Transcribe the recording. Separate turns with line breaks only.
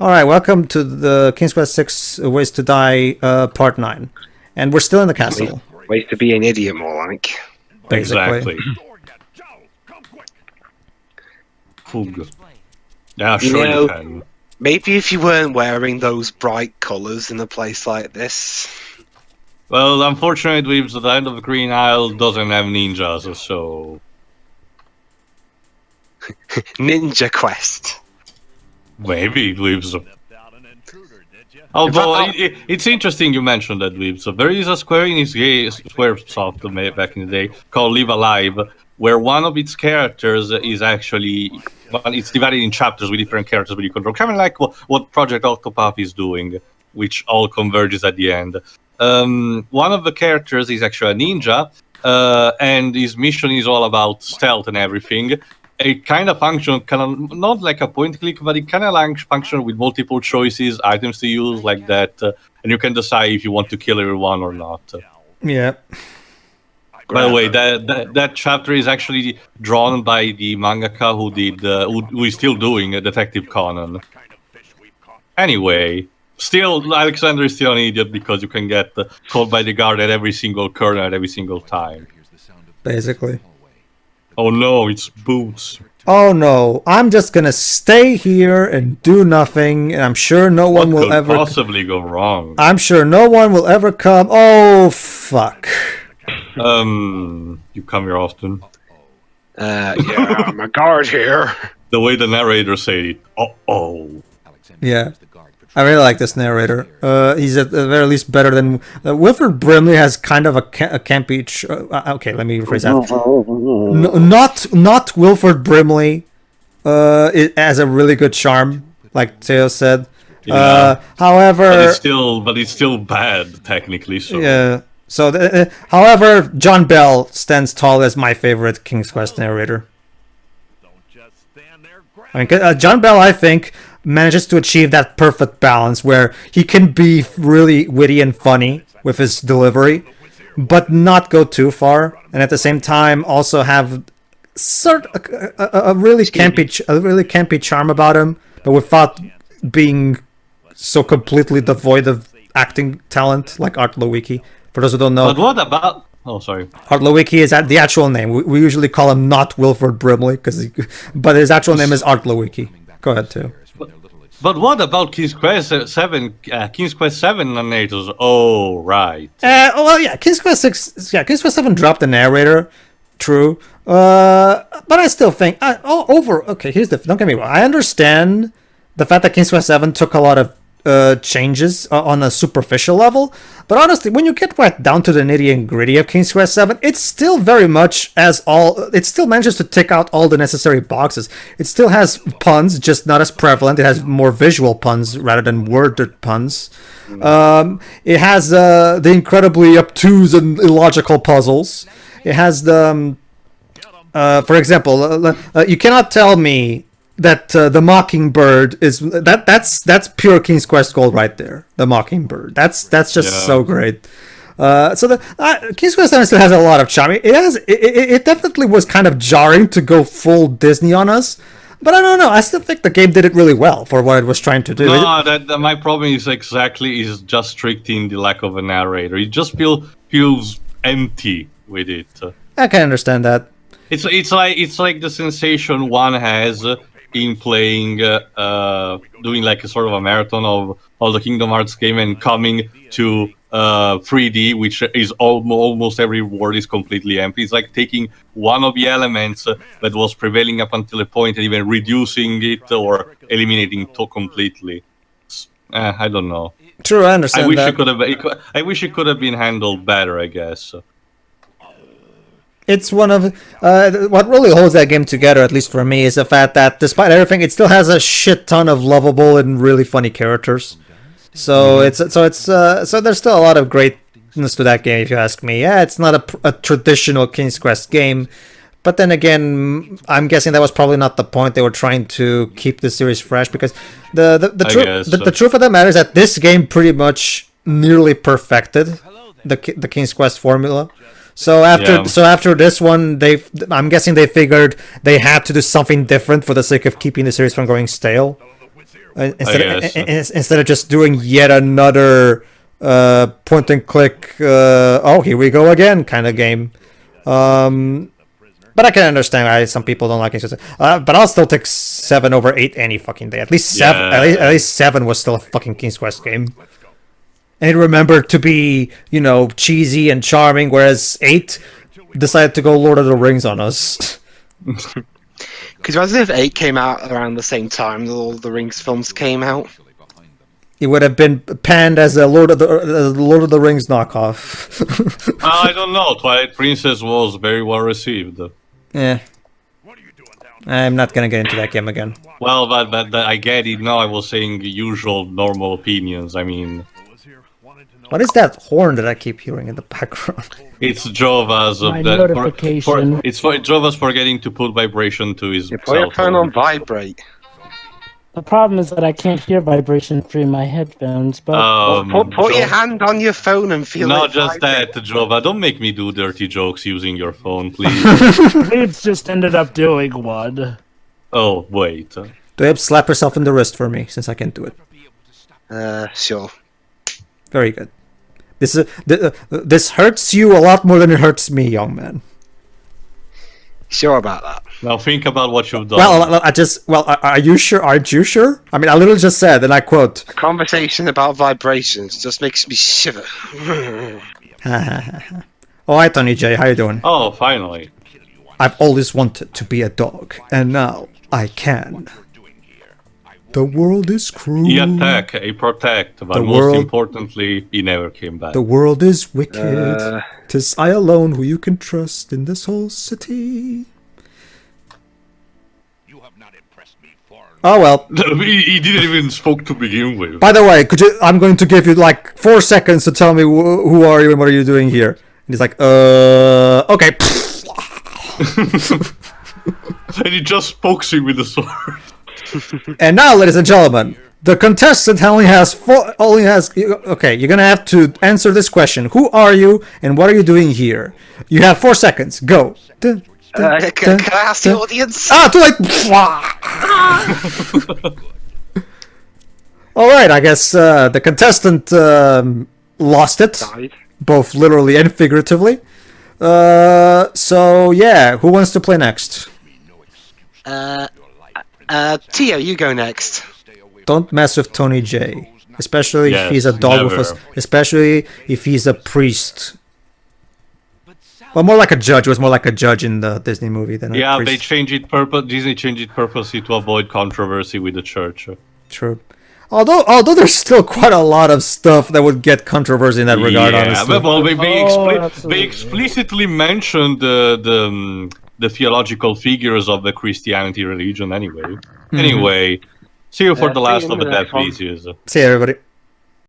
Alright, welcome to the King's Quest 6 Ways to Die Part 9. And we're still in the castle.
Ways to be an idiot, more like.
Basically.
Exactly. Fug. Yeah, sure you can.
Maybe if you weren't wearing those bright colours in a place like this.
Well, unfortunately, the land of the Green Isle doesn't have ninjas, so...
Ninja Quest.
Maybe, Dweebs. Although, it's interesting you mentioned that, Dweebs. So there is a Square Enix game, Squaresoft made back in the day, called Live Alive, where one of its characters is actually... Well, it's divided in chapters with different characters that you control. Kind of like what Project Octopath is doing, which all converges at the end. One of the characters is actually a ninja, and his mission is all about stealth and everything. It kind of functions, not like a point click, but it kind of functions with multiple choices, items to use like that, and you can decide if you want to kill everyone or not.
Yeah.
By the way, that chapter is actually drawn by the mangaka who did, who is still doing Detective Conan. Anyway, still, Alexander is still an idiot because you can get called by the guard at every single corner at every single time.
Basically.
Oh no, it's Boots.
Oh no, I'm just gonna stay here and do nothing, and I'm sure no one will ever...
possibly go wrong?
I'm sure no one will ever come... Oh, fuck.
You come here often?
Yeah, I'm a guard here.
The way the narrator said it. Uh-oh.
Yeah. I really like this narrator. He's at the very least better than... Wilford Brimley has kind of a campy... okay, let me rephrase that. Not Wilford Brimley. It has a really good charm, like Theo said.
Yeah.
However...
But it's still bad, technically. So.
Yeah. So, however, John Bell stands tall as my favorite King's Quest narrator. I mean, John Bell, I think, manages to achieve that perfect balance where he can be really witty and funny with his delivery, but not go too far, and at the same time also have a really campy charm about him, but without being so completely devoid of acting talent like Art Lewicki. For those who don't know,
but what about? Oh, sorry.
Art Lewicki is the actual name. We usually call him not Wilford Brimley, but his actual name is Art Lewicki. Go ahead, too.
But what about King's Quest 7? King's Quest 7 narrators. Oh, right.
Well, yeah, King's Quest 6. Yeah, King's Quest 7 dropped the narrator. True. But I still think okay. Here's the. Don't get me wrong. I understand the fact that King's Quest 7 took a lot of changes on a superficial level, but honestly, when you get right down to the nitty and gritty of King's Quest 7, it's still very much it still manages to tick out all the necessary boxes. It still has puns, just not as prevalent. It has more visual puns rather than worded puns. It has the incredibly obtuse and illogical puzzles. It has the for example, you cannot tell me that the Mockingbird is that's pure King's Quest gold right there. The Mockingbird, that's just so great. So the King's Quest 7 still has a lot of charm. It definitely was kind of jarring to go full Disney on us, but I don't know. I still think the game did it really well for what it was trying to do.
No, my problem is just strictly the lack of a narrator. It just feels empty with it.
I can understand that.
It's like the sensation one has in playing, doing like a sort of a marathon of all the Kingdom Hearts game and coming to 3D, which is almost every world is completely empty. It's like taking one of the elements that was prevailing up until a point and even reducing it or eliminating it completely. I don't know.
True, I understand.
I wish it could have been handled better, I guess.
It's one of what really holds that game together, at least for me, is the fact that despite everything, it still has a shit ton of lovable and really funny characters. So there's still a lot of greatness to that game, if you ask me. Yeah, it's not a traditional King's Quest game, but then again, I'm guessing that was probably not the point. They were trying to keep the series fresh because the truth of the matter is that this game pretty much nearly perfected the King's Quest formula. So after this one, I'm guessing they figured they had to do something different for the sake of keeping the series from going stale. Instead of just doing yet another point and click, oh, here we go again kind of game. But I can understand why some people don't like it. But I'll still take 7 over 8 any fucking day. At least 7. At least 7 was still a fucking King's Quest game. And it remembered to be, cheesy and charming, whereas 8 decided to go Lord of the Rings on us.
Because imagine if 8 came out around the same time the Lord of the Rings films came out.
It would have been panned as a Lord of the Rings knockoff.
I don't know. Twilight Princess was very well received.
Yeah. I'm not gonna get into that game again.
Well, but I get it. No, I was saying usual, normal opinions. I mean...
What is that horn that I keep hearing in the background?
It's Jova's...
My notification.
It's Jova's forgetting to put vibration to his
Put your phone on vibrate.
The problem is that I can't hear vibration through my headphones, but...
Put your hand on your phone and feel
Not
it
just
vibrate.
that, Jova. Don't make me do dirty jokes using your phone, please.
We've just ended up doing one.
Oh, wait.
Do slap yourself in the wrist for me, since I can't do it.
Sure.
Very good. This hurts you a lot more than it hurts me, young man.
Sure about that.
Now think about what you've done.
Are you sure? Aren't you sure? I mean, I literally just said, and I quote,
A conversation about vibrations just makes me shiver.
"Oh, hi, Tony J. How you doing?
Oh, finally.
I've always wanted to be a dog, and now I can. The world is cruel.
He attack, he protect, but
The
most
world-
importantly, he never came back.
The world is wicked. 'Tis I alone who you can trust in this whole city." Oh well.
He didn't even spoke to begin with.
By the way, I'm going to give you like 4 seconds to tell me who are you and what are you doing here. And he's like, okay.
And he just pokes him with the sword.
And now, ladies and gentlemen, the contestant only has okay, you're gonna have to answer this question. Who are you and what are you doing here? You have 4 seconds. Go.
Can I ask the audience?
Too late. All right, I guess the contestant lost it,
Died.
both literally and figuratively. So yeah, who wants to play next?
Tio, you go next.
Don't mess with Tony J, especially if he's a dog with us, especially if he's a priest. Well, more like a judge. It was more like a judge in the Disney movie than a priest.
They changed it Disney changed it purposely to avoid controversy with the church.
True. Although there's still quite a lot of stuff that would get controversy in that regard, honestly.
Well, they
absolutely.
explicitly mentioned the theological figures of the Christianity religion anyway. Anyway, see you for the last of the Death Viziers.
See you, everybody.